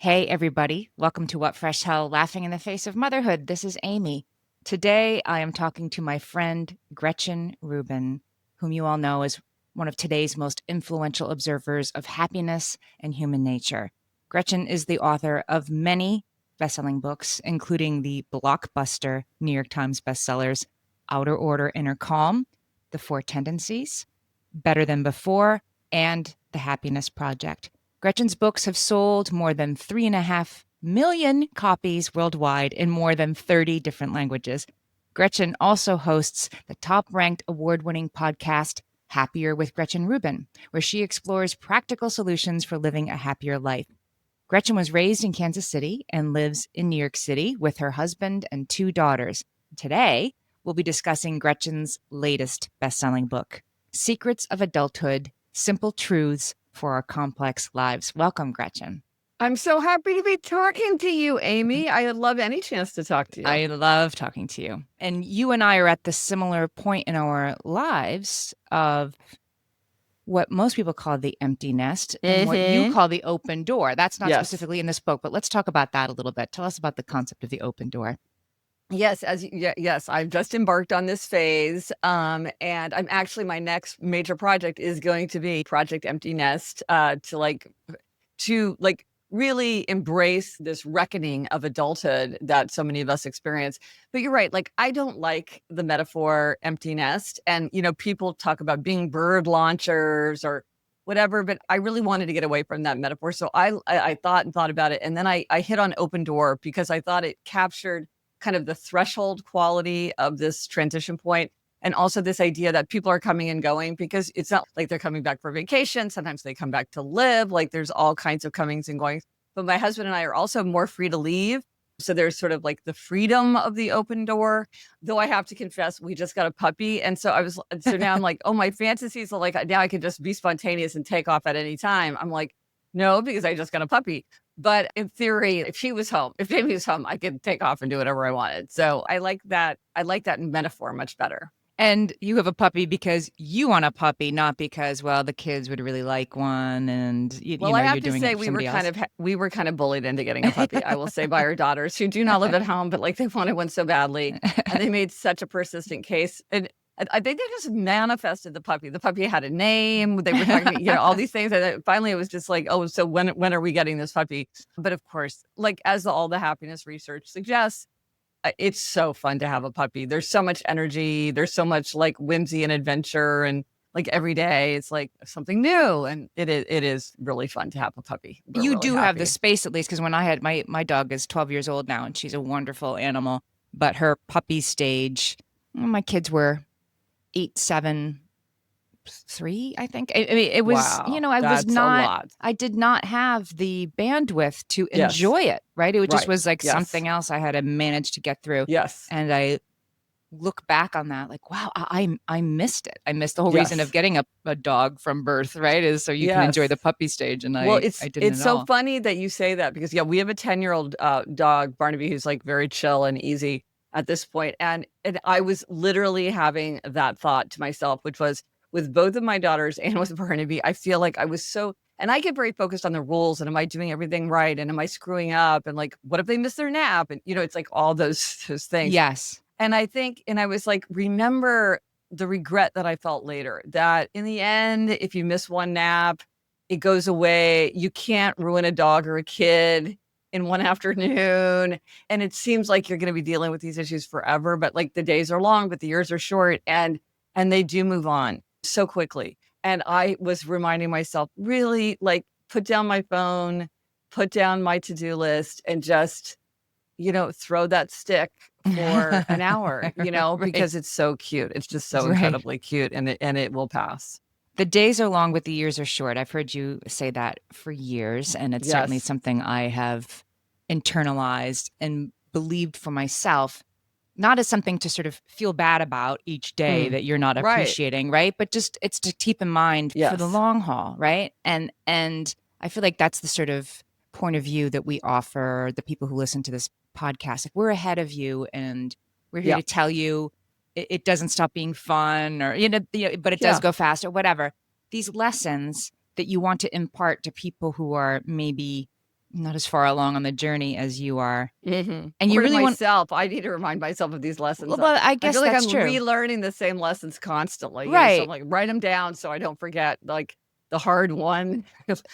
Hey, everybody. Welcome to What Fresh Hell Laughing in the Face of Motherhood. This is Amy. Today, I am talking to my friend, Gretchen Rubin, whom you all know as one of today's most influential observers of happiness and human nature. Gretchen is the author of many best-selling books, including the blockbuster New York Times bestsellers Outer Order, Inner Calm, The Four Tendencies, Better Than Before, and The Happiness Project. Gretchen's books have sold more than 3.5 million copies worldwide in more than 30 different languages. Gretchen also hosts the top-ranked award-winning podcast Happier with Gretchen Rubin, where she explores practical solutions for living a happier life. Gretchen was raised in Kansas City and lives in New York City with her husband and 2 daughters. Today, we'll be discussing Gretchen's latest best-selling book, Secrets of Adulthood: Simple Truths for Our Complex Lives. Welcome, Gretchen. I'm so happy to be talking to you, Amy. I would love any chance to talk to you. I love talking to you. And you and I are at the similar point in our lives of what most people call the empty nest and what you call the open door. That's not specifically in this book, but let's talk about that a little bit. Tell us about the concept of the open door. Yes, yes, I've just embarked on this phase, and I'm actually my next major project is going to be Project Empty Nest, to really embrace this reckoning of adulthood that so many of us experience. But you're right, like I don't like the metaphor empty nest, and people talk about being bird launchers or whatever, but I really wanted to get away from that metaphor. So I thought and thought about it, and then I hit on open door because I thought it captured kind of the threshold quality of this transition point. And also this idea that people are coming and going, because it's not like they're coming back for vacation. Sometimes they come back to live. Like there's all kinds of comings and goings. But my husband and I are also more free to leave. So there's sort of like the freedom of the open door, though I have to confess, we just got a puppy. And so now I'm like, oh, my fantasies are like, now I can just be spontaneous and take off at any time. I'm like, no, because I just got a puppy. But in theory, if Jamie was home, I could take off and do whatever I wanted. So I like that. I like that metaphor much better. And you have a puppy because you want a puppy, not because, well, the kids would really like one, and I have you're to doing say it for somebody else. we were kind of bullied into getting a puppy. I will say by our daughters who do not live at home, but like they wanted one so badly, and they made such a persistent case. And I think they just manifested the puppy. The puppy had a name. They were talking, all these things. And finally, it was just like, oh, so when are we getting this puppy? But of course, like as all the happiness research suggests, it's so fun to have a puppy. There's so much energy. There's so much like whimsy and adventure, and like every day it's like something new, and it is really fun to have a puppy. You do have the space, at least, because when I had my dog is 12 years old now, and she's a wonderful animal, but her puppy stage, my kids were 8, 7, 3, I think. I mean, it was, I did not have the bandwidth to enjoy it, right? It just was like something else I had to manage to get through. Yes. And I look back on that like, wow, I missed it. I missed the whole reason of getting a dog from birth, right? Is so you can enjoy the puppy stage. And I didn't it's so funny that you say that, because we have a 10-year-old dog, Barnaby, who's like very chill and easy at this point. And I was literally having that thought to myself, which was with both of my daughters and with Barnaby, I feel like I was so, and I get very focused on the rules, and am I doing everything right? And am I screwing up? And like, what if they miss their nap? And it's like all those things. Yes. And I was like, remember the regret that I felt later, that in the end, if you miss one nap, it goes away. You can't ruin a dog or a kid in one afternoon. And it seems like you're going to be dealing with these issues forever, but like the days are long, but the years are short, and they do move on so quickly. And I was reminding myself, really, like, put down my phone, put down my to-do list, and just, throw that stick for an hour, because it's so cute. It's just so incredibly cute, and it will pass. The days are long, but the years are short. I've heard you say that for years, and it's certainly something I have internalized and believed for myself, not as something to sort of feel bad about each day that you're not appreciating, right? But just it's to keep in mind for the long haul, right? And I feel like that's the sort of point of view that we offer the people who listen to this podcast. Like, we're ahead of you, and we're here to tell you it doesn't stop being fun, or but it does go fast, or whatever. These lessons that you want to impart to people who are maybe not as far along on the journey as you are. And you Or to really want, myself, I need to remind myself of these lessons. well, I I guess feel like that's I'm true. relearning the same lessons constantly, so I'm Right. like, write them down so I don't forget, like, the hard one,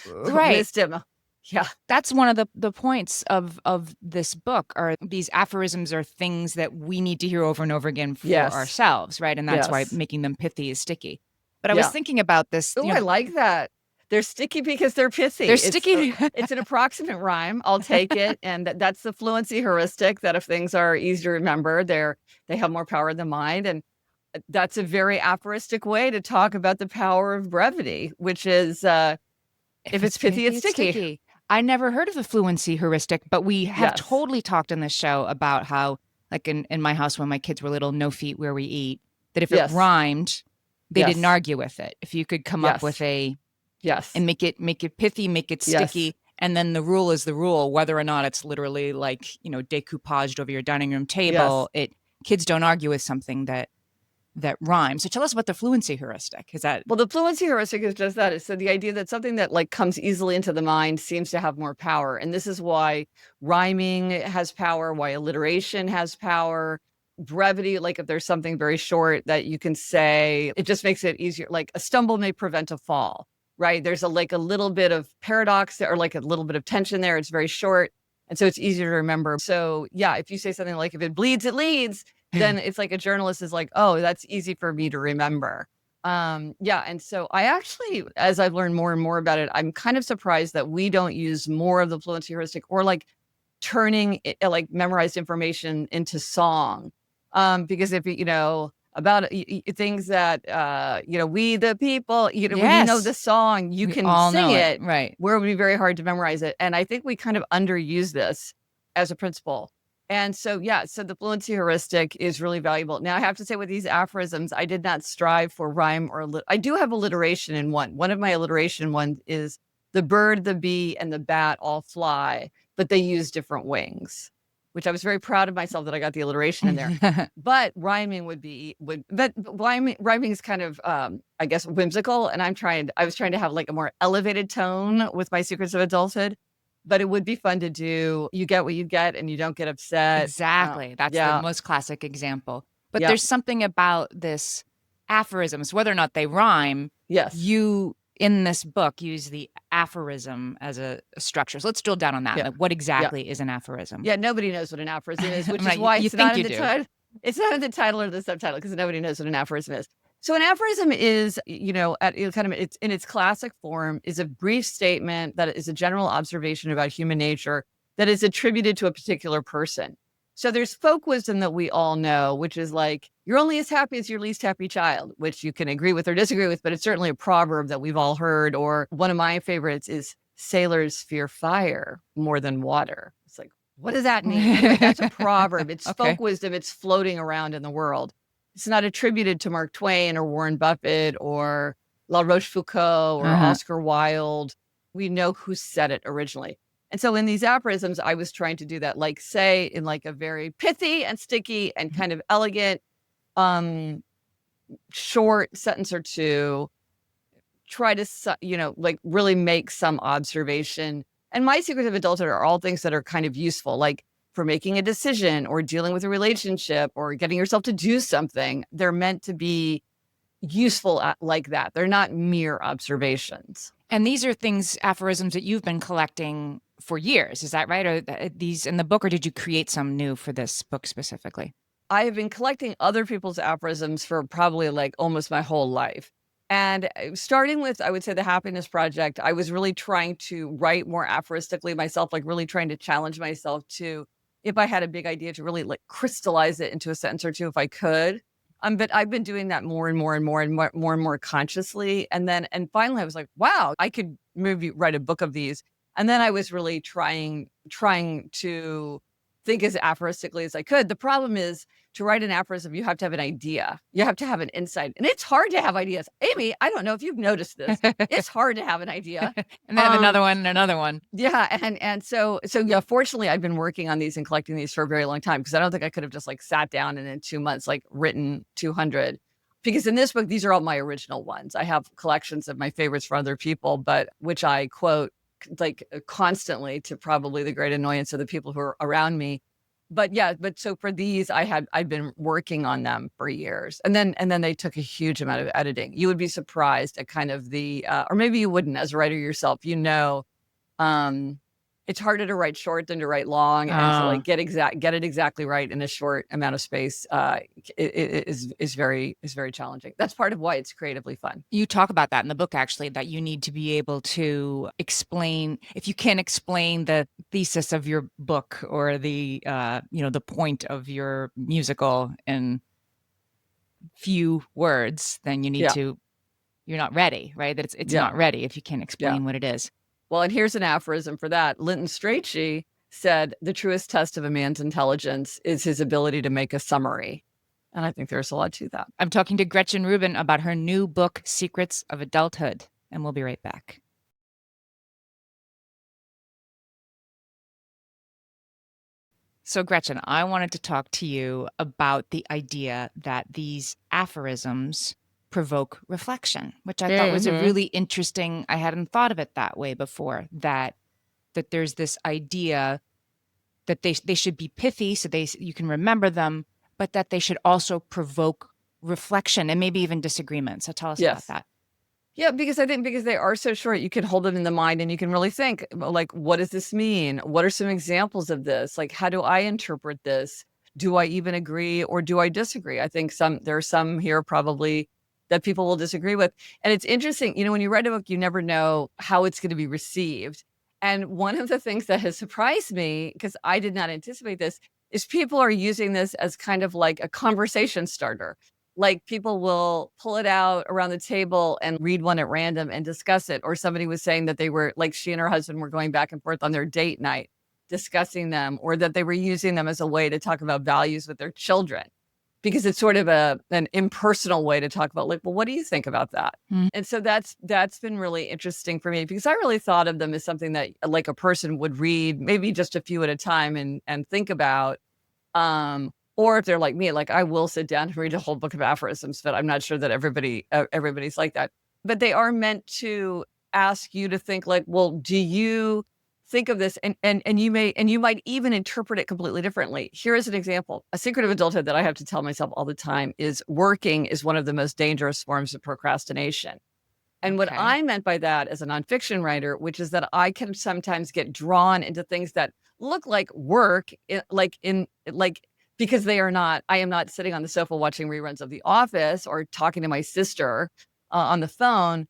Right. wisdom. Yeah. That's one of the points of this book, are these aphorisms are things that we need to hear over and over again for Yes. ourselves, right? And that's why Yes. making them pithy is sticky. But I was Yeah. thinking about this, Oh, I like that. They're sticky because they're pithy. they're sticky. It's an approximate rhyme. I'll take it, and that's the fluency heuristic. That if things are easy to remember, they have more power than mind, and that's a very aphoristic way to talk about the power of brevity, which is If if it's it's pithy, pithy, it's it's sticky. sticky. I never heard of the fluency heuristic, but we have Yes. totally talked in this show about how, like in my house when my kids were little, no feet where we eat, that if it Yes. rhymed, they didn't Yes. argue with it. If you could come up with Yes. a Yes. and make it pithy, make it Yes. sticky, and then the rule is the rule, whether or not it's literally like, decoupaged over your dining room Yes. table. It Kids don't argue with something that rhymes. So tell us about the fluency heuristic. Is that Well, the fluency heuristic is just that. It's so the idea that something that like comes easily into the mind seems to have more power. And this is why rhyming has power, why alliteration has power, brevity, like if there's something very short that you can say, it just makes it easier. Like a stumble may prevent a fall, right? There's a little bit of paradox there, or like a little bit of tension there. It's very short. And so it's easier to remember. So yeah, if you say something like, if it bleeds, it leads, then it's like a journalist is like, oh, that's easy for me to remember. Yeah, and so I actually, as I've learned more and more about it, I'm kind of surprised that we don't use more of the fluency heuristic, or like turning it, like memorized information into song. Because if about things that we the people, when you know the yes. song, you We can all sing know it. it, Right. where it would be very hard to memorize it. And I think we kind of underuse this as a principle. And so, yeah, so the fluency heuristic is really valuable. Now, I have to say, with these aphorisms, I did not strive for rhyme or I do have alliteration in one. One of my alliteration ones is the bird, the bee, and the bat all fly, but they use different wings, which I was very proud of myself that I got the alliteration in there. But rhyming but rhyming is kind of I guess whimsical, and I was trying to have like a more elevated tone with my Secrets of Adulthood, but it would be fun to do. You get what you get and you don't get upset. Exactly. That's the Yeah. most classic example. But Yeah. there's something about this aphorisms, whether or not they rhyme, Yes. you in this book use the aphorism as a structure. So let's drill down on that. Yeah. Like, what Yeah. exactly is an aphorism? Yeah, nobody knows what an aphorism is, I'm which is like, why you it's not think in you the do. title. It's not in the title or the subtitle because nobody knows what an aphorism is. So an aphorism is, kind of it's in its classic form is a brief statement that is a general observation about human nature that is attributed to a particular person. So there's folk wisdom that we all know, which is like, you're only as happy as your least happy child, which you can agree with or disagree with, but it's certainly a proverb that we've all heard. Or one of my favorites is sailors fear fire more than water. It's like, what does that mean? Anyway, that's a proverb. It's Okay. folk wisdom. It's floating around in the world. It's not attributed to Mark Twain or Warren Buffett or La Rochefoucauld or Uh-huh. Oscar Wilde. We know who said it originally. And so in these aphorisms, I was trying to do that, like say in like a very pithy and sticky and kind of elegant, um, short sentence or two, try to, like really make some observation. And my secrets of adulthood are all things that are kind of useful, like for making a decision or dealing with a relationship or getting yourself to do something. They're meant to be useful like that. They're not mere observations. And these are things, aphorisms that you've been collecting for years. Is that right? Or these in the book, or did you create some new for this book specifically? I have been collecting other people's aphorisms for probably like almost my whole life. And starting with, I would say, the Happiness Project, I was really trying to write more aphoristically myself, like really trying to challenge myself to, if I had a big idea, to really like crystallize it into a sentence or two if I could. But I've been doing that more and more and more and more consciously. And finally I was like, wow, I could maybe write a book of these. And then I was really trying to think as aphoristically as I could. The problem is, to write an aphorism, you have to have an idea. You have to have an insight. And it's hard to have ideas. Amy, I don't know if you've noticed this. It's hard to have an idea. And then another one and another one. Yeah. And so yeah, fortunately I've been working on these and collecting these for a very long time, because I don't think I could have just like sat down and in 2 months, like written 200. Because in this book, these are all my original ones. I have collections of my favorites for other people, but which I quote constantly, to probably the great annoyance of the people who are around me. But yeah, but so for these, I'd been working on them for years, and then they took a huge amount of editing. You would be surprised at kind of the, or maybe you wouldn't as a writer yourself. Um, it's harder to write short than to write long, and to like get it exactly right in a short amount of space is very challenging. That's part of why it's creatively fun. You talk about that in the book, actually, that you need to be able to explain, if you can't explain the thesis of your book or the the point of your musical in few words, then you need to, you're not ready, right? That it's not ready if you can't explain what it is. Well, and here's an aphorism for that. Linton Strachey said, the truest test of a man's intelligence is his ability to make a summary. And I think there's a lot to that. I'm talking to Gretchen Rubin about her new book, Secrets of Adulthood, and we'll be right back. So, Gretchen, I wanted to talk to you about the idea that these aphorisms provoke reflection, which I thought was a really interesting, I hadn't thought of it that way before, that there's this idea that they should be pithy so you can remember them, but that they should also provoke reflection and maybe even disagreement. So tell us about that. Yeah, because I think because they are so short, you can hold them in the mind and you can really think, like, what does this mean? What are some examples of this? Like, how do I interpret this? Do I even agree or do I disagree? I think there are some here probably that people will disagree with. And it's interesting, when you write a book, you never know how it's going to be received. And one of the things that has surprised me, because I did not anticipate this, is people are using this as kind of like a conversation starter. Like, people will pull it out around the table and read one at random and discuss it. Or somebody was saying that they were, like, she and her husband were going back and forth on their date night, discussing them, or that they were using them as a way to talk about values with their children. Because it's sort of an impersonal way to talk about, like, well, what do you think about that? And so that's been really interesting for me, because I really thought of them as something that, like, a person would read maybe just a few at a time and think about. Or if they're like me, like, I will sit down and read a whole book of aphorisms, but I'm not sure that everybody's like that. But they are meant to ask you to think, like, well, do you think of this? And you might even interpret it completely differently. Here is an example. A secret of adulthood that I have to tell myself all the time is working is one of the most dangerous forms of procrastination. And what I meant by that as a nonfiction writer, which is that I can sometimes get drawn into things that look like work, because they are not. I am not sitting on the sofa watching reruns of The Office or talking to my sister on the phone.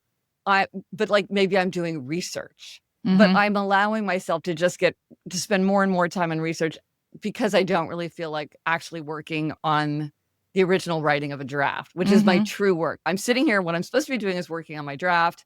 But like, maybe I'm doing research, but I'm allowing myself to just to spend more and more time on research, because I don't really feel like actually working on the original writing of a draft, which is my true work. I'm sitting here, what I'm supposed to be doing is working on my draft,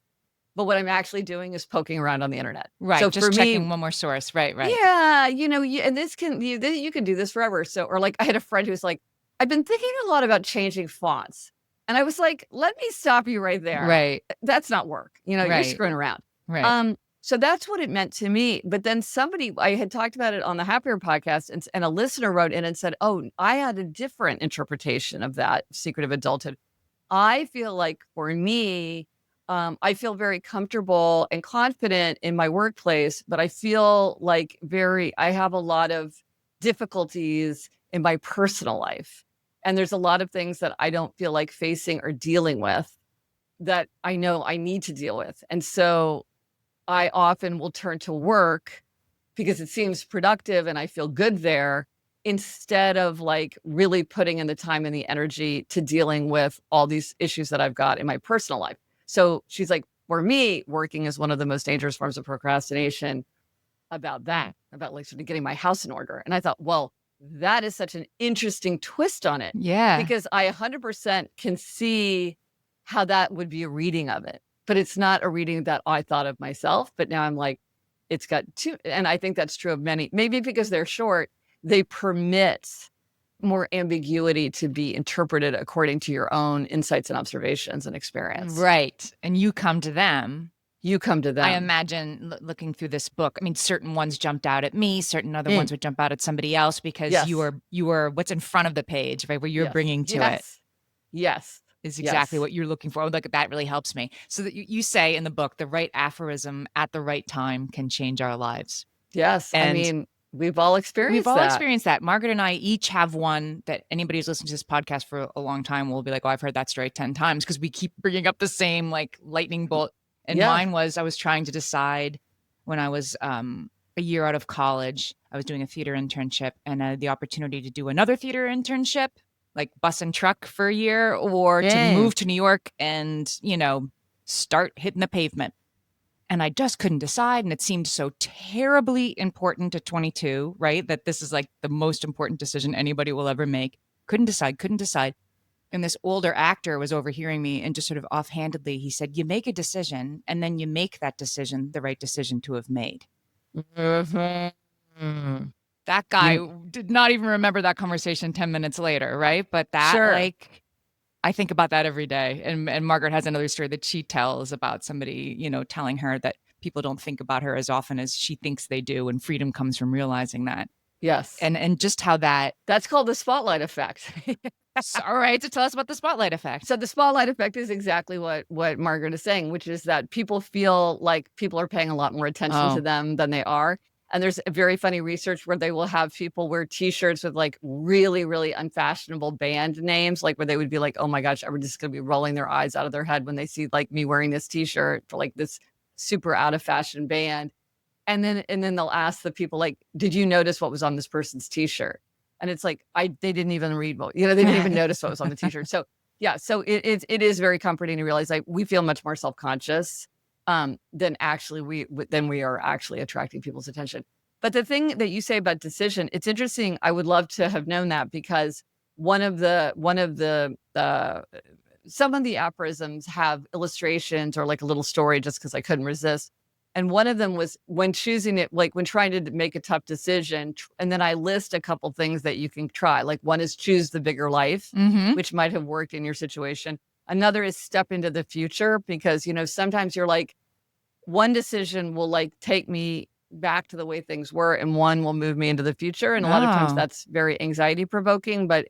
but what I'm actually doing is poking around on the internet. Right. So just checking one more source. Right. Yeah. And you can do this forever. So, or like, I had a friend who was like, I've been thinking a lot about changing fonts. And I was like, let me stop you right there. Right. That's not work. You're screwing around. Right. So that's what it meant to me. But then I had talked about it on the Happier podcast, and a listener wrote in and said, oh, I had a different interpretation of that secret of adulthood. I feel like, for me, I feel very comfortable and confident in my workplace, but I feel like I have a lot of difficulties in my personal life. And there's a lot of things that I don't feel like facing or dealing with that I know I need to deal with. And so I often will turn to work because it seems productive and I feel good there, instead of like really putting in the time and the energy to dealing with all these issues that I've got in my personal life. So she's like, for me, working is one of the most dangerous forms of procrastination about like sort of getting my house in order. And I thought, well, that is such an interesting twist on it. Yeah. Because I 100% can see how that would be a reading of it. But it's not a reading that I thought of myself. But now I'm like, it's got two. And I think that's true of many, maybe because they're short, they permit more ambiguity to be interpreted according to your own insights and observations and experience. Right. And you come to them. I imagine looking through this book, I mean, certain ones jumped out at me, certain other ones would jump out at somebody else, because you were what's in front of the page, right? Where you're bringing to it. Yes. is exactly Yes. what you're looking for. Like, that really helps me. So that you say in the book, the right aphorism at the right time can change our lives. Yes. I And mean, we've all we've experienced all that. experienced that. Margaret and I each have one that anybody who's listened to this podcast for a long time will be like, oh, I've heard that story 10 times because we keep bringing up the same like lightning bolt. And Yeah. mine was I was trying to decide when I was a year out of college. I was doing a theater internship and I had the opportunity to do another theater internship, like bus and truck for a year, or to Mm. move to New York and, start hitting the pavement. And I just couldn't decide. And it seemed so terribly important at 22, right? That this is like the most important decision anybody will ever make. Couldn't decide, couldn't decide. And this older actor was overhearing me and just sort of offhandedly, he said, you make a decision and then you make that decision the right decision to have made. Mhm. That guy You did not even remember that conversation 10 minutes later, right? But that, sure. like, I think about that every day. And Margaret has another story that she tells about somebody, telling her that people don't think about her as often as she thinks they do. And freedom comes from realizing that. Yes. And just how that That's called the spotlight effect. all right, to tell us about the spotlight effect. So the spotlight effect is exactly what Margaret is saying, which is that people feel like people are paying a lot more attention to Oh, them than they are. And there's a very funny research where they will have people wear T-shirts with like really, really unfashionable band names, like where they would be like, "Oh my gosh, everybody's just gonna be rolling their eyes out of their head when they see like me wearing this T-shirt for like this super out of fashion band." And then they'll ask the people like, "Did you notice what was on this person's T-shirt?" And it's like, they didn't even read what they didn't even notice what was on the T-shirt. So, yeah, so it is very comforting to realize, like, we feel much more self-conscious, than actually than we are actually attracting people's attention. But the thing that you say about decision, it's interesting. I would love to have known that because some of the aphorisms have illustrations or like a little story just because I couldn't resist. And one of them was when choosing it, like when trying to make a tough decision. And then I list a couple things that you can try. Like one is choose the bigger life, mm-hmm. which might have worked in your situation. Another is step into the future because, sometimes you're like, one decision will like take me back to the way things were and one will move me into the future. And a lot of times Oh, that's very anxiety provoking, but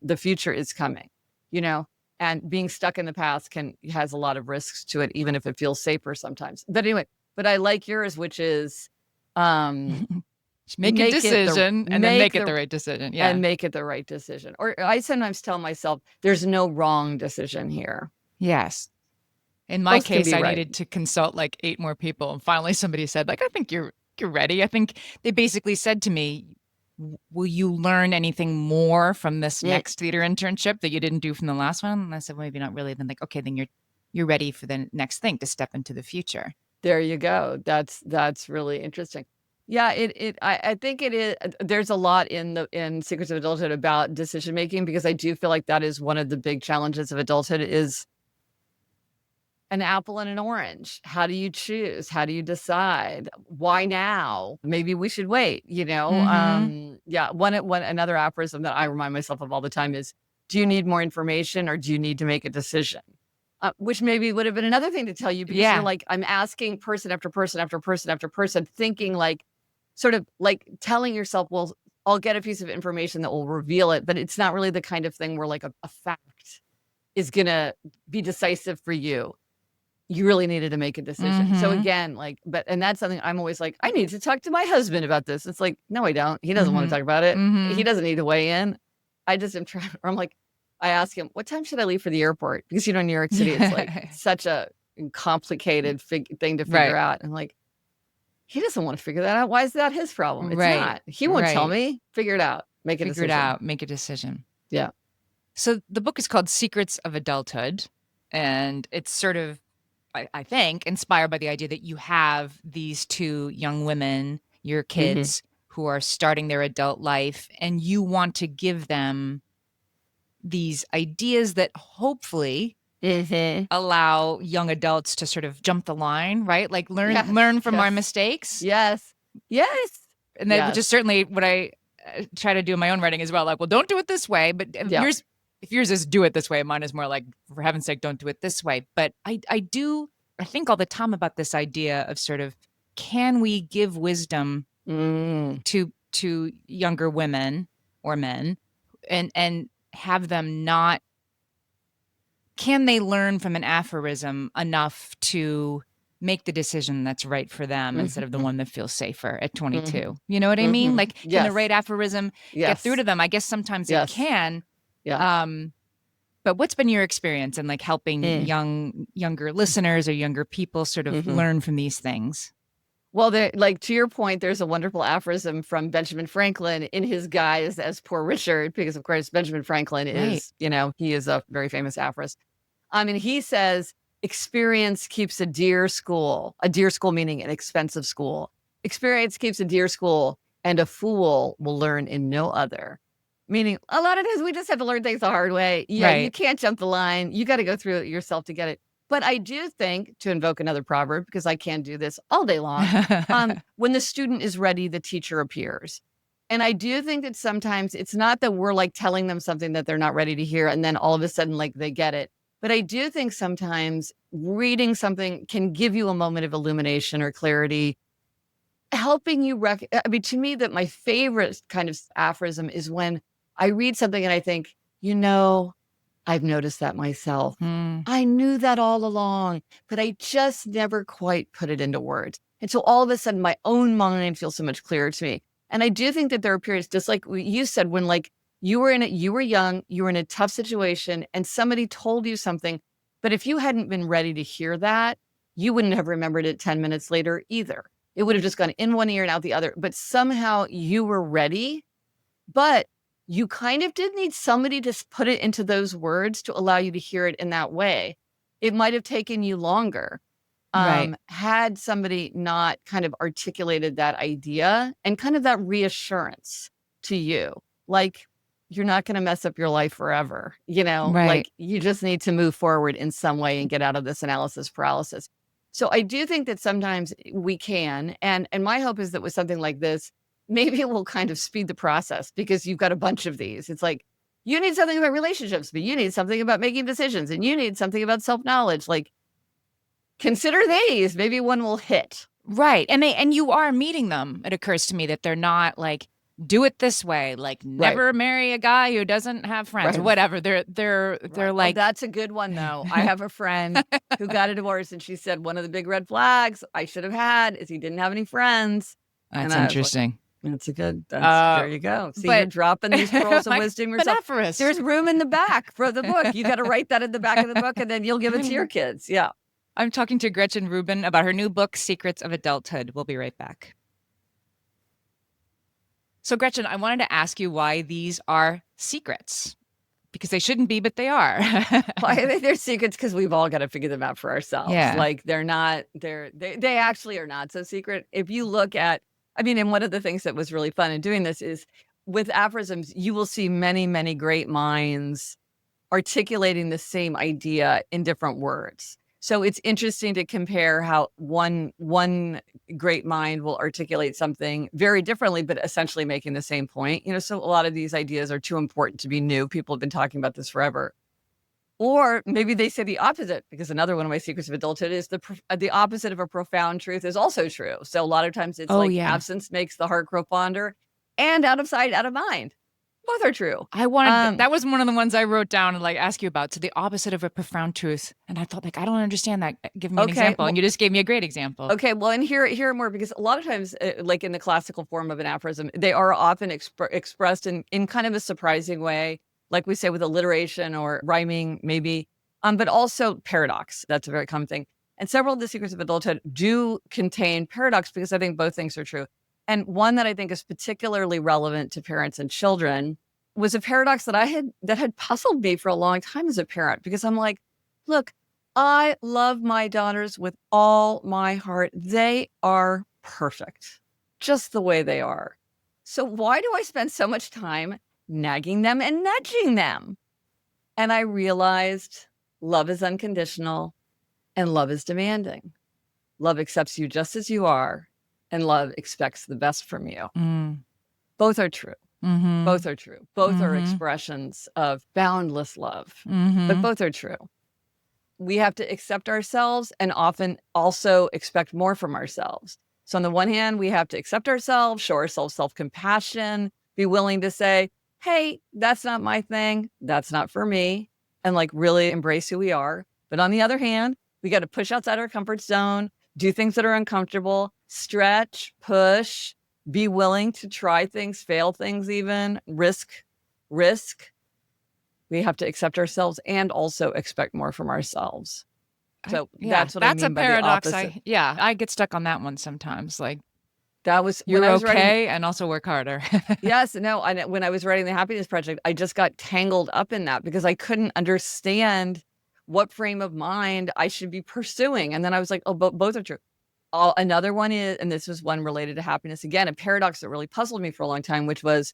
the future is coming, you know? And being stuck in the past has a lot of risks to it, even if it feels safer sometimes. But anyway, but I like yours, which is, um, make a decision and then make make it the the right decision. Yeah. and make it the right decision. Or I sometimes tell myself, there's no wrong decision here. Yes. In my Both can case, be I right. needed to consult like 8 more people. And finally somebody said, like, I think you're ready. I think they basically said to me, will you learn anything more from this Mm, next theater internship that you didn't do from the last one? And I said, well, maybe not really. Then like, okay, then you're ready for the next thing to step into the future. there you go. That's really interesting. Yeah, I think it is. There's a lot in Secrets of Adulthood about decision making because I do feel like that is one of the big challenges of adulthood is an apple and an orange. How do you choose? How do you decide? Why now? Maybe we should wait, you know? Mm-hmm. Yeah, one another aphorism that I remind myself of all the time is, do you need more information or do you need to make a decision? Which maybe would have been another thing to tell you because you're Yeah. like, I'm asking person after person after person after person, thinking like, sort of like telling yourself, well, I'll get a piece of information that will reveal it, but it's not really the kind of thing where like a fact is gonna be decisive for you. You really needed to make a decision. So Mm-hmm. again, like, and that's something I'm always like, I need to talk to my husband about this. It's like, no, I don't. He doesn't want to Mm-hmm. talk about it. He Mm-hmm. doesn't need to weigh in. I just am trying, or I'm like, I ask him, what time should I leave for the airport? Because in New York City, it's like Yeah. such a complicated thing to figure Right. out. And like, he doesn't want to figure that out. Why is that his problem? It's Right. not. He won't tell Right. me. Figure it out. Make a Figure it decision. out, make a decision. Yeah. So the book is called Secrets of Adulthood. And it's sort of, I think, inspired by the idea that you have these two young women, your Hmm. kids, who are starting their adult life, and you want to give them these ideas that hopefully Hmm. allow young adults to sort of jump the line, right? Like Yes. learn from our Yes. mistakes. Yes. Yes. And that which is Yes. certainly what I try to do in my own writing as well. Like, well, don't do it this way, but Yeah. if yours is do it this way, mine is more like, for heaven's sake, don't do it this way. But I think all the time about this idea of sort of, can we give wisdom Mm. to younger women or men and have them not can they learn from an aphorism enough to make the decision that's right for them instead of the one that feels safer at 22? You know what I mean? Like, can the right Yes. aphorism get through Yes. to them? I guess sometimes it Yes. can. Yeah. But what's been your experience in like helping Mm. younger listeners or younger people sort of learn from these things? Well, like to your point, there's a wonderful aphorism from Benjamin Franklin in his guise as Poor Richard, because of course Benjamin Franklin Right. is, he is a very famous aphorist. And he says, experience keeps a dear school meaning an expensive school. Experience keeps a dear school, and a fool will learn in no other. Meaning, a lot of times we just have to learn things the hard way. Yeah, you Right. can't jump the line. You got to go through it yourself to get it. But I do think, to invoke another proverb, because I can do this all day long, when the student is ready, the teacher appears. And I do think that sometimes it's not that we're like telling them something that they're not ready to hear, and then all of a sudden, like they get it. But I do think sometimes reading something can give you a moment of illumination or clarity, helping you to me, that my favorite kind of aphorism is when I read something and I think, I've noticed that myself. I knew that all along, but I just never quite put it into words. And so all of a sudden, my own mind feels so much clearer to me. And I do think that there are periods, just like you said, when like you were young, you were in a tough situation, and somebody told you something. But if you hadn't been ready to hear that, you wouldn't have remembered it 10 minutes later either. It would have just gone in one ear and out the other. But somehow you were ready, but you kind of did need somebody to put it into those words to allow you to hear it in that way. It might have taken you longer. Right. Had somebody not kind of articulated that idea and kind of that reassurance to you, like, you're not going to mess up your life forever, Right. like you just need to move forward in some way and get out of this analysis paralysis. So I do think that sometimes we can, and my hope is that with something like this, maybe it will kind of speed the process, because you've got a bunch of these. It's like, you need something about relationships, but you need something about making decisions, and you need something about self-knowledge. Like, consider these. Maybe one will hit. Right. And you are meeting them. It occurs to me that they're not like, do it this way, like never marry a guy who doesn't have friends or whatever. They're like, that's a good one though. I have a friend who got a divorce, and she said one of the big red flags I should have had is he didn't have any friends. That's interesting. That's a good, there you go. See, you're dropping these pearls of wisdom yourself. There's room in the back for the book. You got to write that in the back of the book, and then you'll give it to your kids. Yeah. I'm talking to Gretchen Rubin about her new book, Secrets of Adulthood. We'll be right back. So, Gretchen, I wanted to ask you why these are secrets, because they shouldn't be, but they are. Why they're secrets? Because we've all got to figure them out for ourselves. Yeah. Like they actually are not so secret. If you look at, and one of the things that was really fun in doing this is with aphorisms, you will see many, many great minds articulating the same idea in different words. So it's interesting to compare how one great mind will articulate something very differently, but essentially making the same point. So a lot of these ideas are too important to be new. People have been talking about this forever. Or maybe they say the opposite, because another one of my secrets of adulthood is the opposite of a profound truth is also true. So a lot of times it's absence makes the heart grow fonder, and out of sight, out of mind. Both are true. I wanted that was one of the ones I wrote down and like ask you about. So the opposite of a profound truth, and I thought like I don't understand that. Give me an example, and you just gave me a great example. Okay, well, and here more, because a lot of times, like in the classical form of an aphorism, they are often expressed in kind of a surprising way, like we say with alliteration or rhyming, maybe, but also paradox. That's a very common thing. And several of the secrets of adulthood do contain paradox, because I think both things are true. And one that I think is particularly relevant to parents and children was a paradox that had puzzled me for a long time as a parent, because I'm like, look, I love my daughters with all my heart. They are perfect, just the way they are. So why do I spend so much time nagging them and nudging them? And I realized love is unconditional and love is demanding. Love accepts you just as you are, and love expects the best from you. Both are true. Both are true. Both are expressions of boundless love, but both are true. We have to accept ourselves and often also expect more from ourselves. So on the one hand, we have to accept ourselves, show ourselves self-compassion, be willing to say, hey, that's not my thing. That's not for me. and like really embrace who we are. But on the other hand, we got to push outside our comfort zone, do things that are uncomfortable, stretch, push, be willing to try things, fail things, even risk. We have to accept ourselves and also expect more from ourselves. So Yeah, that's what I that's a mean by the paradox. opposite. I get stuck on that one sometimes. Like, That was when you're I was writing. okay and also work harder. Yes, no, when I was writing the Happiness Project, I just got tangled up in that because I couldn't understand what frame of mind I should be pursuing. And then I was like, oh, both are true. Another one is, and this was one related to happiness, again, a paradox that really puzzled me for a long time, which was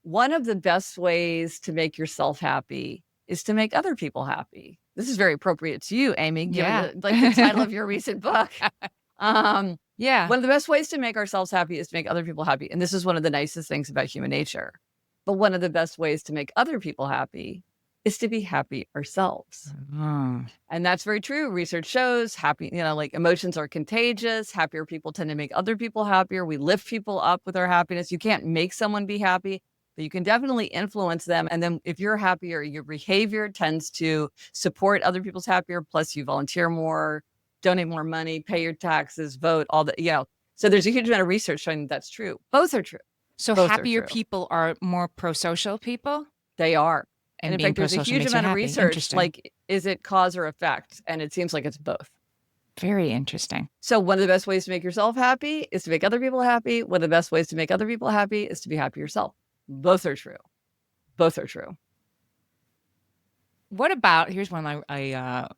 one of the best ways to make yourself happy is to make other people happy. This is very appropriate to you, Amy, given Yeah. the title of your recent book. Yeah. One of the best ways to make ourselves happy is to make other people happy. And this is one of the nicest things about human nature. But one of the best ways to make other people happy is to be happy ourselves. Oh. And that's very true. Research shows happy, like emotions are contagious. Happier people tend to make other people happier. We lift people up with our happiness. You can't make someone be happy, but you can definitely influence them. And then if you're happier, your behavior tends to support other people's happier. Plus you volunteer more, donate more money, pay your taxes, vote, all the, So there's a huge amount of research showing that that's true. Both are true. So Both are happier true. people are more pro-social people? They are. And in being fact, there's a pro-social huge makes you amount of happy. research, Interesting. like, is it cause or effect? And it seems like it's both. Very interesting. So one of the best ways to make yourself happy is to make other people happy. One of the best ways to make other people happy is to be happy yourself. Both are true. Both are true. What about, here's one I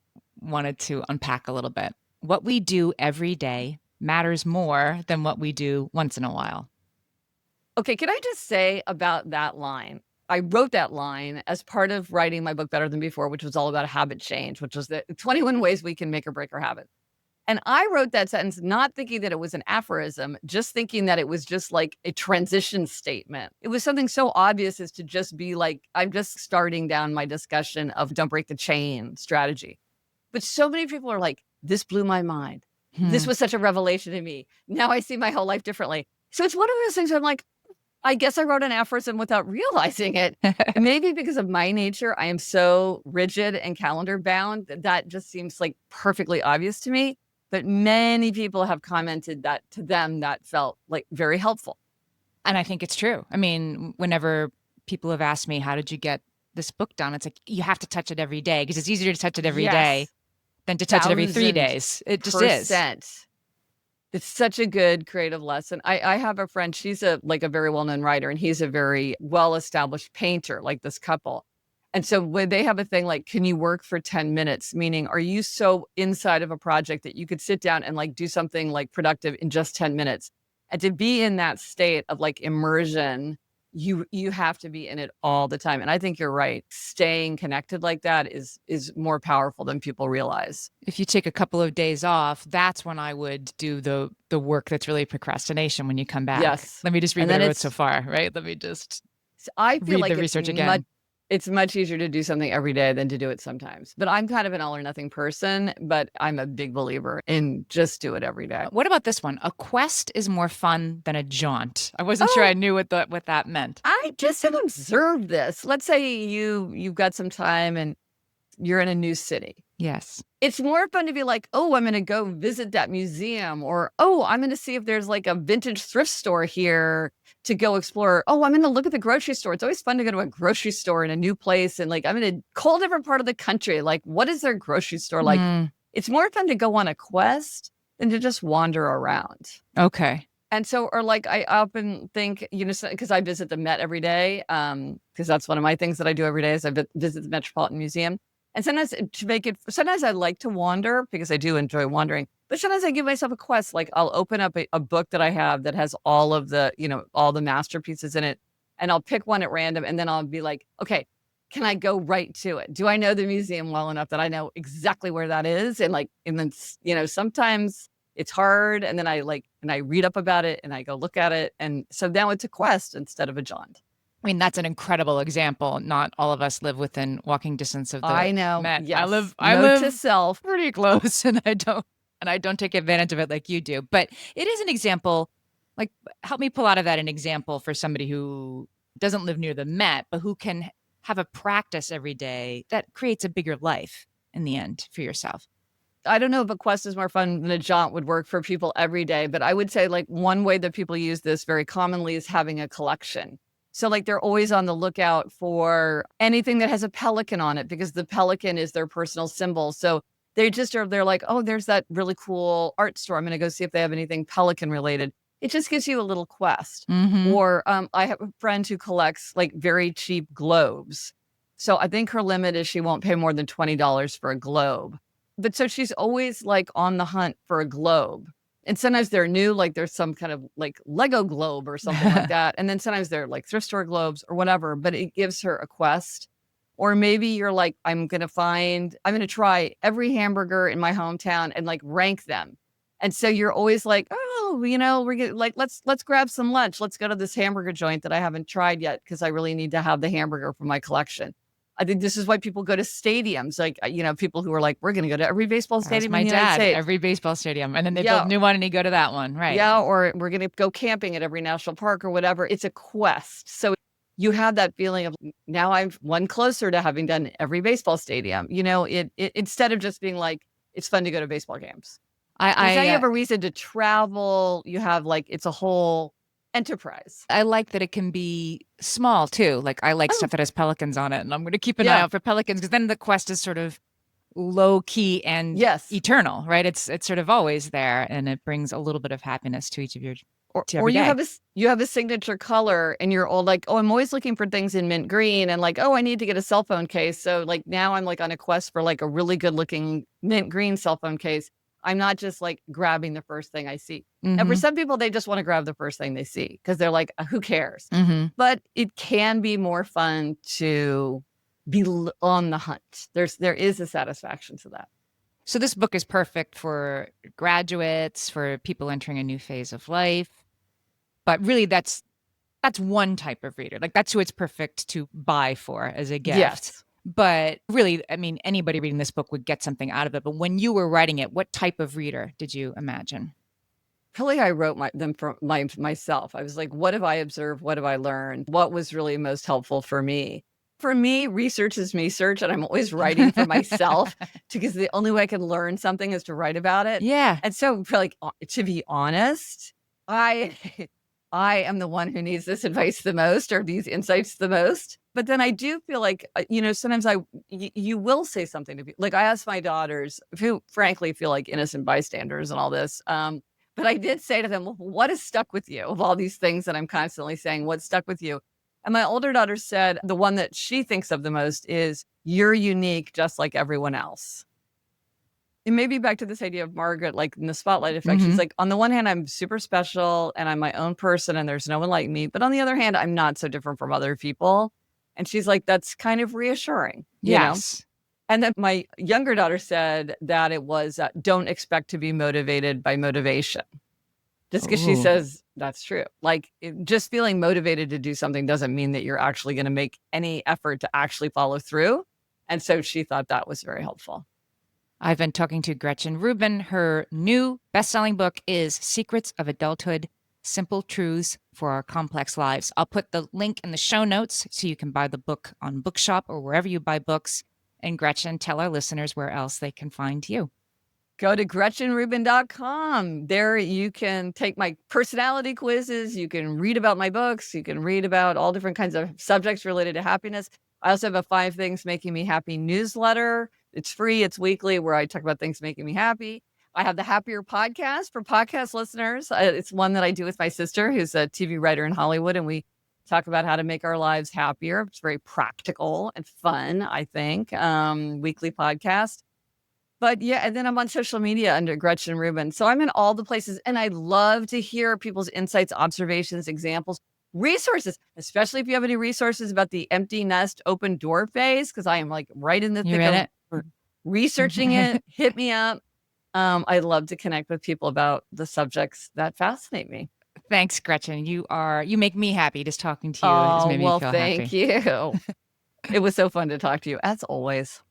wanted to unpack a little bit. What we do every day matters more than what we do once in a while. Okay, can I just say about that line? I wrote that line as part of writing my book Better Than Before, which was all about habit change, which was the 21 ways we can make or break our habits. And I wrote that sentence not thinking that it was an aphorism, just thinking that it was just like a transition statement. It was something so obvious as to just be like, I'm just starting down my discussion of don't break the chain strategy. But so many people are like, this blew my mind. This was such a revelation to me. Now I see my whole life differently. So it's one of those things where I'm like, I guess I wrote an aphorism without realizing it. Maybe because of my nature, I am so rigid and calendar bound that just seems like perfectly obvious to me. But many people have commented that to them that felt like very helpful. And I think it's true. I mean, whenever people have asked me, how did you get this book done? It's like, you have to touch it every day because it's easier to touch it every day than to touch it every 3 days. It just is. It's such a good creative lesson. I have a friend, she's a very well-known writer, and he's a very well-established painter, like this couple. And so when they have a thing like, can you work for 10 minutes? Meaning, are you so inside of a project that you could sit down and like do something like productive in just 10 minutes? And to be in that state of like immersion, you have to be in it all the time. And I think you're right. Staying connected like that is more powerful than people realize. If you take a couple of days off, that's when I would do the work that's really procrastination when you come back. Yes. Let me just read what I wrote so far, right? Let me just I feel read like the research again. It's much easier to do something every day than to do it sometimes. But I'm kind of an all or nothing person, but I'm a big believer in just do it every day. What about this one? A quest is more fun than a jaunt. I wasn't sure I knew what that meant. I just have observed this. Let's say you've got some time and you're in a new city. Yes. It's more fun to be like, oh, I'm going to go visit that museum, or, oh, I'm going to see if there's like a vintage thrift store here to go explore. Oh, I'm going to look at the grocery store. It's always fun to go to a grocery store in a new place. And like, I'm in a whole different part of the country. Like, what is their grocery store like? It's more fun to go on a quest than to just wander around. Okay. And so, or like, I often think, because I visit the Met every day, because that's one of my things that I do every day is I visit the Metropolitan Museum. And sometimes sometimes I like to wander because I do enjoy wandering, but sometimes I give myself a quest. Like I'll open up a book that I have that has all of the, all the masterpieces in it, and I'll pick one at random. And then I'll be like, okay, can I go right to it? Do I know the museum well enough that I know exactly where that is? And then, sometimes it's hard. And then I read up about it and I go look at it. And so now it's a quest instead of a jaunt. I mean, that's an incredible example. Not all of us live within walking distance of the I know. Met. Yes. I Note live to self. pretty close, and I don't take advantage of it like you do. But it is an example. Like, help me pull out of that an example for somebody who doesn't live near the Met, but who can have a practice every day that creates a bigger life in the end for yourself? I don't know if a quest is more fun than a jaunt would work for people every day, but I would say like one way that people use this very commonly is having a collection. So like they're always on the lookout for anything that has a pelican on it because the pelican is their personal symbol. So they're like, oh, there's that really cool art store. I'm going to go see if they have anything pelican related. It just gives you a little quest. Mm-hmm. Or I have a friend who collects like very cheap globes. So I think her limit is she won't pay more than $20 for a globe. But so she's always like on the hunt for a globe. And sometimes they're new, like there's some kind of like Lego globe or something like that. And then sometimes they're like thrift store globes or whatever, but it gives her a quest. Or maybe you're like, I'm going to try every hamburger in my hometown and like rank them. And so you're always like, oh, we're getting like, let's grab some lunch. Let's go to this hamburger joint that I haven't tried yet because I really need to have the hamburger for my collection. I think this is why people go to stadiums. Like, people who are like, we're going to go to every baseball That was stadium my in the United dad, States. every baseball stadium. And then they build Yeah. a new one and you go to that one. Right. Yeah. Or we're going to go camping at every national park or whatever. It's a quest. So you have that feeling of now I'm one closer to having done every baseball stadium. It instead of just being like, it's fun to go to baseball games. Now you have a reason to travel. You have like, it's a whole enterprise. I like that it can be small too. Like I like stuff that has pelicans on it, and I'm going to keep an eye out for pelicans because then the quest is sort of low key and eternal, right? It's sort of always there, and it brings a little bit of happiness to each of your. Or you have a signature color, and you're all like, oh, I'm always looking for things in mint green, and like, oh, I need to get a cell phone case. So like now I'm like on a quest for like a really good looking mint green cell phone case. I'm not just like grabbing the first thing I see. Mm-hmm. And for some people, they just want to grab the first thing they see because they're like, who cares? Mm-hmm. But it can be more fun to be on the hunt. There is a satisfaction to that. So this book is perfect for graduates, for people entering a new phase of life. But really, that's one type of reader. Like that's who it's perfect to buy for as a gift. Yes. But really, I mean, anybody reading this book would get something out of it. But when you were writing it, what type of reader did you imagine? Probably I wrote them for myself. I was like, what have I observed? What have I learned? What was really most helpful for me? For me, research is me search, and I'm always writing for myself because the only way I can learn something is to write about it. Yeah. And so, like, to be honest, I am the one who needs this advice the most or these insights the most. But then I do feel like, sometimes you will say something to people. Like I asked my daughters, who frankly feel like innocent bystanders and all this. But I did say to them, well, what has stuck with you of all these things that I'm constantly saying? What stuck with you? And my older daughter said the one that she thinks of the most is, you're unique just like everyone else. And maybe back to this idea of Margaret, like in the spotlight effect, she's like, on the one hand, I'm super special and I'm my own person and there's no one like me. But on the other hand, I'm not so different from other people. And she's like, that's kind of reassuring. Yes. And then my younger daughter said that it was, don't expect to be motivated by motivation. Just because she says that's true. Like just feeling motivated to do something doesn't mean that you're actually going to make any effort to actually follow through. And so she thought that was very helpful. I've been talking to Gretchen Rubin. Her new best-selling book is Secrets of Adulthood, Simple Truths for Our Complex Lives. I'll put the link in the show notes so you can buy the book on Bookshop or wherever you buy books. And Gretchen, tell our listeners where else they can find you. Go to GretchenRubin.com. There you can take my personality quizzes. You can read about my books. You can read about all different kinds of subjects related to happiness. I also have a 5 Things Making Me Happy newsletter. It's free. It's weekly where I talk about things making me happy. I have the Happier podcast for podcast listeners. It's one that I do with my sister, who's a TV writer in Hollywood, and we talk about how to make our lives happier. It's very practical and fun, I think. Weekly podcast. But yeah, and then I'm on social media under Gretchen Rubin. So I'm in all the places, and I love to hear people's insights, observations, examples, resources, especially if you have any resources about the empty nest, open door phase, because I am like right in the thick of it. Researching it. Hit me up. I love to connect with people about the subjects that fascinate me. Thanks, Gretchen. You make me happy. Just talking to you has made me feel happy. Thank you. It was so fun to talk to you, as always.